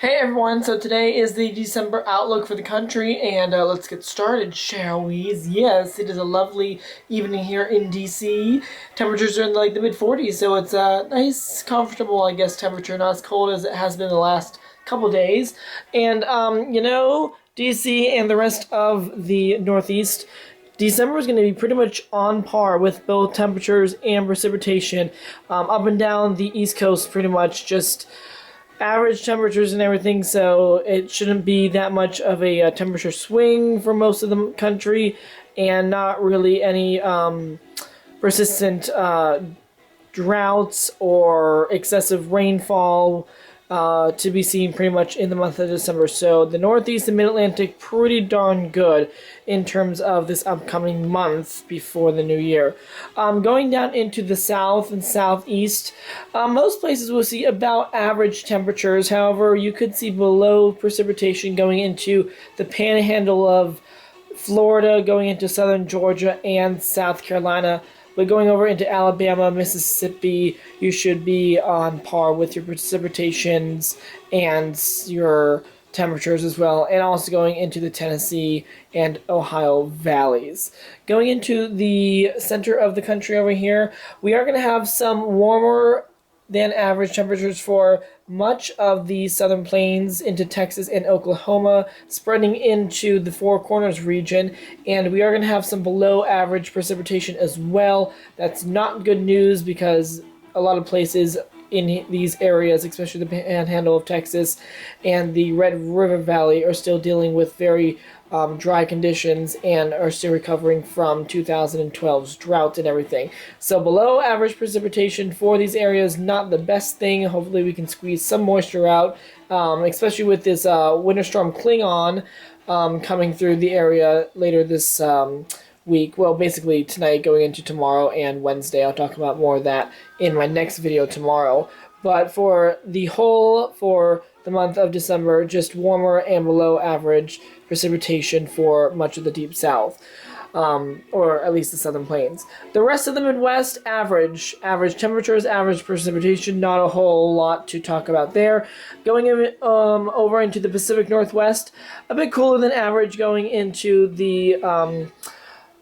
Hey everyone, so today is the December outlook for the country, and let's get started, shall we? Yes, it is a lovely evening here in DC. Temperatures are in like the mid-40s, so it's a nice, comfortable, I guess, temperature, not as cold as it has been the last couple days. And, DC and the rest of the Northeast, December is going to be pretty much on par with both temperatures and precipitation. Up and down the East Coast, pretty much just average temperatures and everything, so it shouldn't be that much of a temperature swing for most of the country, and not really any persistent droughts or excessive rainfall to be seen pretty much in the month of December. So the Northeast and Mid-Atlantic pretty darn good in terms of this upcoming month before the new year. Going down into the South and Southeast, most places will see about average temperatures. However, you could see below precipitation going into the panhandle of Florida, going into southern Georgia and South Carolina. But going over into Alabama, Mississippi, you should be on par with your precipitations and your temperatures as well, and also going into the Tennessee and Ohio valleys. Going into the center of the country over here, we are going to have some warmer than average temperatures for much of the southern plains into Texas and Oklahoma, spreading into the Four Corners region, and we are going to have some below average precipitation as well. That's not good news because a lot of places in these areas, especially the panhandle of Texas and the Red River Valley, are still dealing with very dry conditions and are still recovering from 2012's drought and everything. So below average precipitation for these areas, not the best thing. Hopefully we can squeeze some moisture out, especially with this winter storm Klingon coming through the area later this week. Well, basically tonight going into tomorrow and Wednesday. I'll talk about more of that in my next video tomorrow. But for the month of December, just warmer and below average precipitation for much of the deep south, or at least the southern plains. The rest of the Midwest, average temperatures, average precipitation, not a whole lot to talk about there. Going over into the Pacific Northwest, a bit cooler than average going into the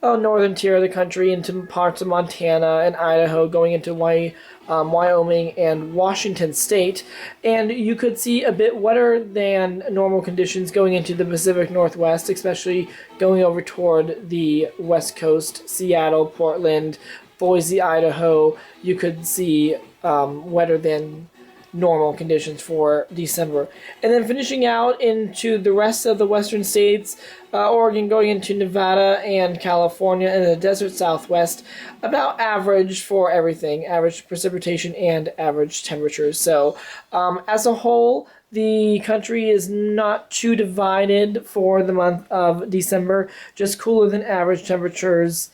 northern tier of the country, into parts of Montana and Idaho, going into Wyoming and Washington State, and you could see a bit wetter than normal conditions going into the Pacific Northwest, especially going over toward the West Coast, Seattle, Portland, Boise, Idaho. You could see wetter than normal conditions for December. And then finishing out into the rest of the western states, Oregon going into Nevada and California and the desert southwest, about average for everything, average precipitation and average temperatures. So as a whole, the country is not too divided for the month of December, just cooler than average temperatures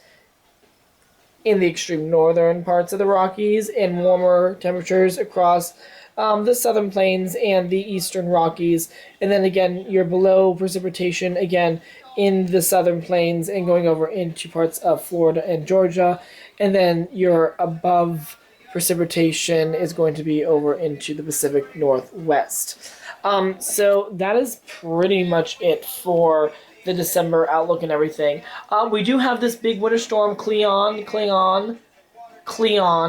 in the extreme northern parts of the Rockies and warmer temperatures across the southern plains and the eastern Rockies, and then again you're below precipitation again in the southern plains and going over into parts of Florida and Georgia, and then your above precipitation is going to be over into the Pacific Northwest. So that is pretty much it for the December outlook and everything. We do have this big winter storm, Cleon,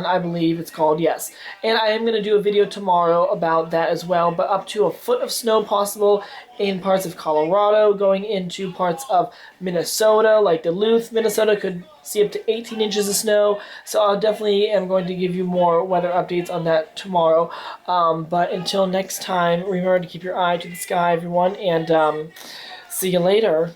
I believe it's called, yes. And I am going to do a video tomorrow about that as well, but up to a foot of snow possible in parts of Colorado, going into parts of Minnesota, like Duluth, Minnesota could see up to 18 inches of snow, so I definitely am going to give you more weather updates on that tomorrow. But until next time, remember to keep your eye to the sky, everyone, and see you later.